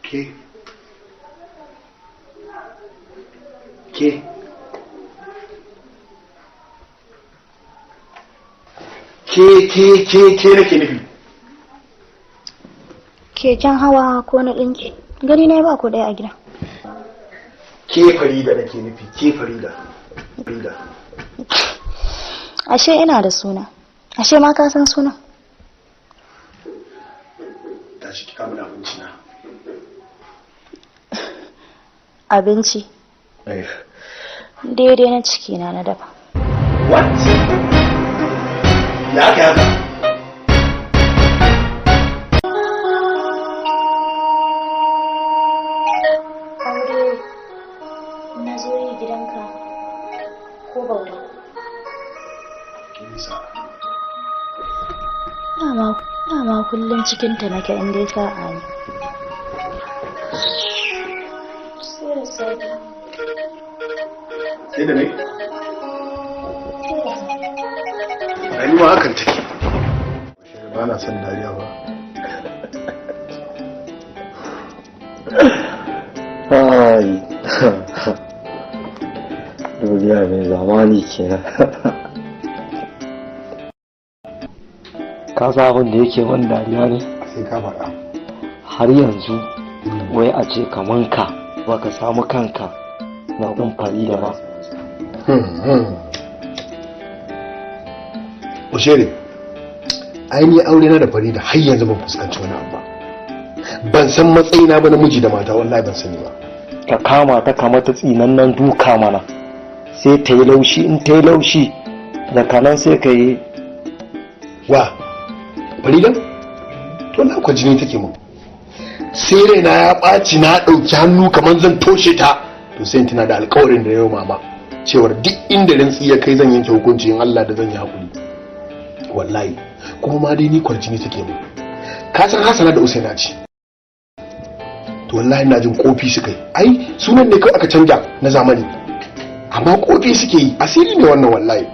ke ke nake nufi. Keken hawa ko na ɗinki gani na ba ko ɗaya a gida. Ke Farida nake nufi, ke Farida. Ashe ina da suna, ashe ma ka san sunan. Tashi ki kama abinci na. Abinci? Daidai na ciki na dafa. What? Ya haka? Na zo yi gidanka ko bauta? Dama kullum cikinta nake inda sa'a ne. Sai da nai? Rayuwa hakan take. Ba na son dariya ba. Ai. Duniya mai zamani kenan. Ka sa abin da yake man dariya ne? Sai ka faɗa. Har yanzu wai a ce kaman ka baka samu kanka na ɗin Farida ba. Ushere, ainihin aure na da Farida har yanzu ban fuskanci wani abu ba. Ban san matsayina ba namiji da mata, wallahi ban sani ba. Ka kama ta kama ta tsinannen duka mana, sai ta yi laushi, in ta yi laushi daga nan sai ka yi. Wa Farida? To na kwa jini take mun. Sai raina ya ɓaci na ɗauki hannu kamar zan toshe ta. To sai tana da alƙawarin da yau mama cewar duk inda rantsi ya kai zan yanke hukunci in Allah da zan yi hakuri. Wallahi kuma ma dai ni kwarjini take mun. Ka san Hassana da Usaina ce. To wallahi ina jin kofi suka yi. Ai sunan ne kawai aka canja na zamani. Amma kofi suke yi, asiri ne wannan wallahi.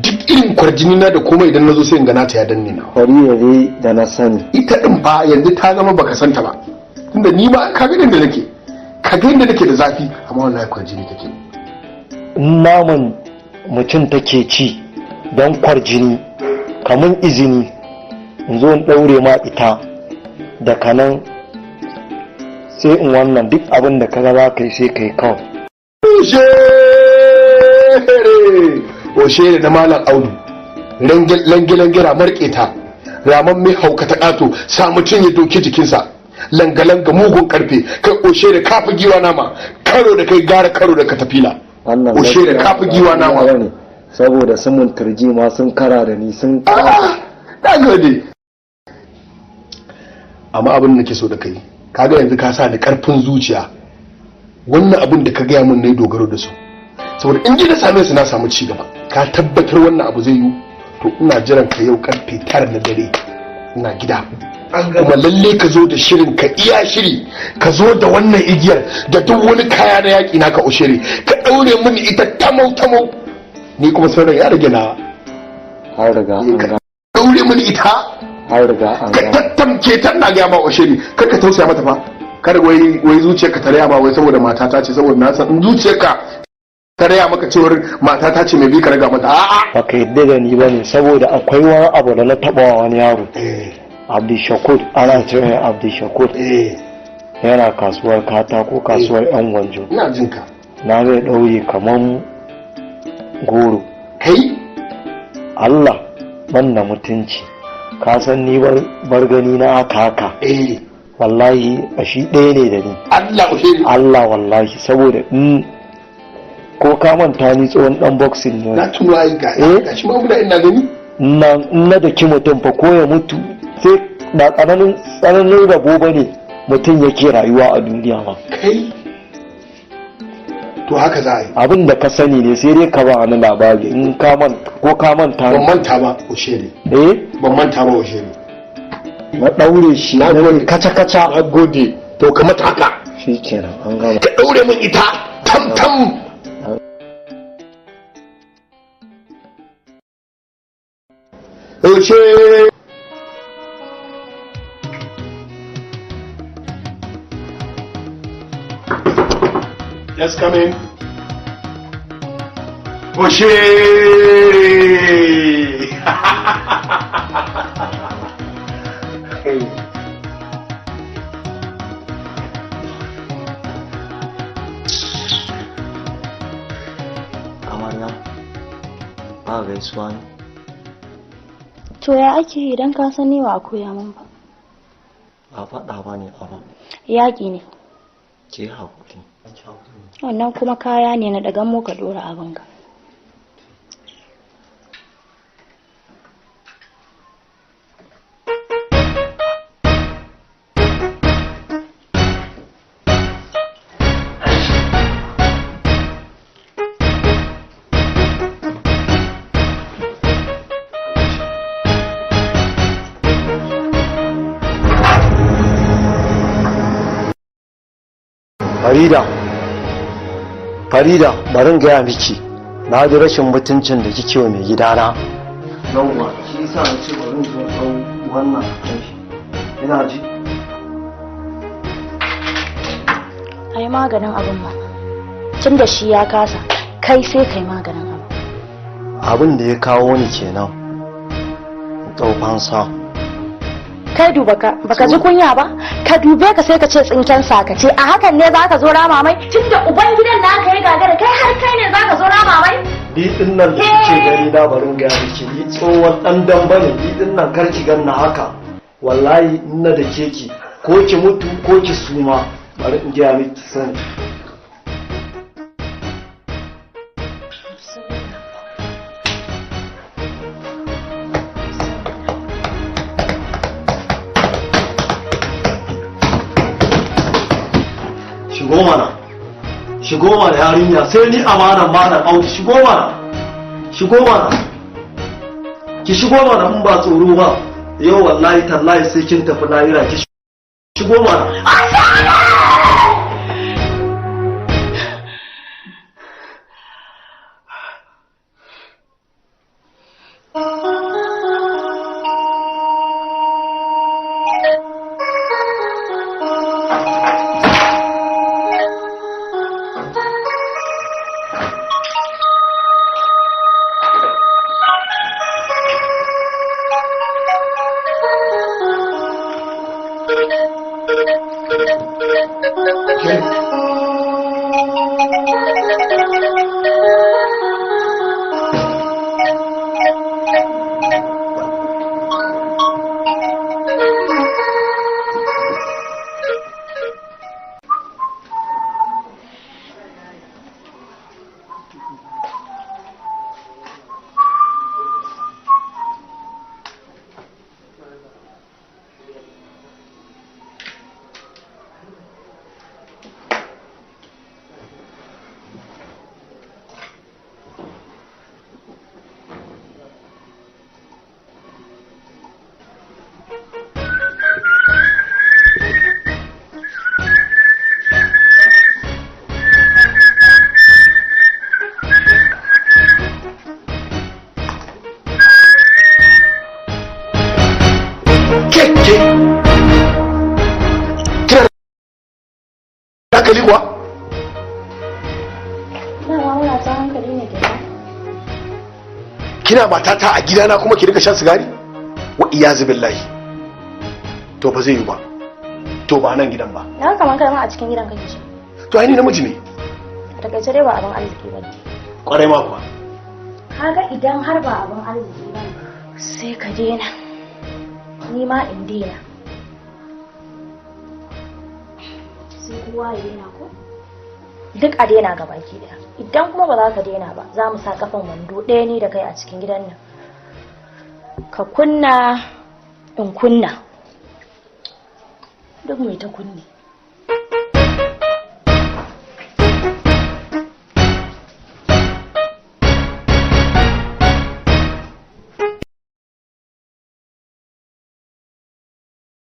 Duk irin kwarjini na da komai idan nazo sai in ga nata ya danne na. Farida dai da na sani. Ita din fa yanzu ta zama baka santa ba. Tunda ni ma ka ga inda nake. Ka ga inda nake da zafi, amma wallahi kwarjini take. Naman mutum take ci don kwarjini kamun izini in zo in ɗaure ma ita da kanan sai in wannan duk abin da kaga za ka yi sai ka yi kawai. Oshere da Malam Audu langilangira marketa raman mai hauka ta ƙato sa mutum ya doki jikinsa langa-langa mugun karfe kai oshere kafi giwa nama karo da kai gara karo da katafila. Oshere kafi giwa nama ne saboda sun turji ma sun kara da ni sun na gode. Amma abin da nake so da kai kaga yanzu ka sa da karfin zuciya wannan abin da ka gaya min nayi dogaro da su saboda in ji na same su na samu ci gaba ka tabbatar wannan abu zai yi to ina jiran ka yau karfe 9 na dare ina gida kuma lalle ka zo da shirin ka iya shiri ka zo da wannan igiyar da duk wani kaya na yaki naka ushere ka daure mini ita tamau ni kuma sauran ya rage na har riga an ga daure mini ita har riga an ka ga tattamke ta na ga ma ushere kar ka tausaya mata fa kada wai zuciyarka ta raya ma wai saboda matata ce saboda na san in zuciyarka ta raya maka cewar matata ce mai bi ka raga mata a'a baka yadda da ni bane saboda akwai wani abu da na taba wa wani yaro Abdulshakur ana cewa Abdulshakur yana kasuwar katako kasuwar yan gwanjo ina jin ka na zai daure kaman goro kai Allah banda mutunci ka san ni bar gani na haka wallahi a shi ɗaya ne da ni Allah wallahi saboda in ko ka manta ni tsohon dan boxing ne na tuno ai ga shi ma muna ina gani na da ki mutum fa ko ya mutu sai na tsananin rabo bane mutum yake rayuwa a duniya ma kai to haka za a yi abin da ka sani ne sai dai ka ba wani labari in ka manta ko ka manta ban manta ba oshere ban manta ba oshere na daure shi na kaca na gode to ka mata haka shikenan an gama ka daure min ita tam oshe Yes, come in. Oshe! Hey. Amarya, ba gaisuwa ne. To ya ake idan ka sani wa koya min ba? Ba faɗa ba ne ba. Yaƙi ne. Ke haƙuri. Wannan kuma kaya ne na dagan mu ka ɗora abinka. Farida, barin gaya miki, na ji rashin mutuncin da kike wa mai gidana. Yawwa, shi yasa na ce barin zo ɗau wannan kan shi. Ina ji. Ai maganin abin ba. Tun da shi ya kasa, kai sai kai maganin abin. Abin da ya kawo ni kenan. Ɗaukansa. Kai duba ka, baka ji kunya ba? Ka dube ka sai ka ce tsinken sakace. A hakan ne za ka zo rama mai? Tunda uban gidan na aka yi gagara, kai har kai ne za ka zo rama mai? Ni din nan da kike gani na barin gaya miki, ni tsohon dan damba ne, ni din nan kar ki ganna haka. Wallahi ina da keki, ko ki mutu ko ki suma, bari in gaya miki sani. Shigo mana yarinya, sai ni amanan malam Audu, shigo mana ki shigo mana in ba tsoro ba, yau wallahi tallahi sai kin tafi lahira, ki shigo mana. Hankali kuwa? Kina matata a gidana kuma ki rika shan sigari? Wa iyazu billahi. To ba zai yi ba. To ba nan gidan ba. Na kaman kai ma a cikin gidan kake shi. To ai ni namiji ne. A takaice dai ba abin arziki ba ne. Kwarai ma kuwa. Kaga idan har ba abin arziki ba ne, sai ka daina. Ni ma in daina. Sai kowa ya daina ko? Duk a daina gabaki daya. Idan kuma ba za ka daina ba, za mu sa kafan wando ɗaya ne da kai a cikin gidan nan. Ka kunna in kunna. Duk mai ta kunne.